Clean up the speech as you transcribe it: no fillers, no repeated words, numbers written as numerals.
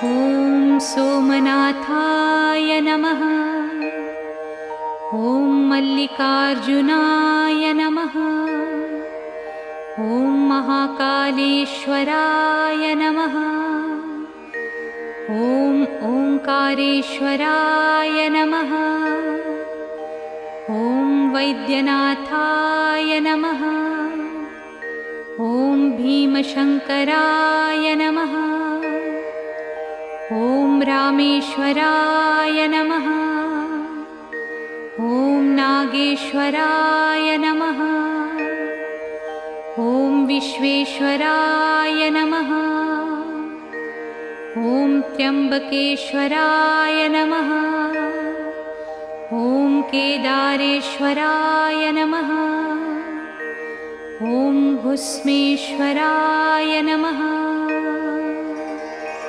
ॐ सोमनाथाय नमः। ॐ मल्लिकार्जुनाय नमः। ॐ महाकालेश्वराय नमः। ॐ ओंकारेश्वराय नमः। ॐ वैद्यनाथाय नमः। ॐ भीमशंकराय नमः। ॐ रामेश्वराय नमः। ॐ नागेश्वराय नमः। ॐ विश्वेश्वराय नमः। ॐ त्र्यंबकेश्वराय नमः। ॐ केदारेश्वराय नमः। ॐ भुस्मेश्वराय नमः।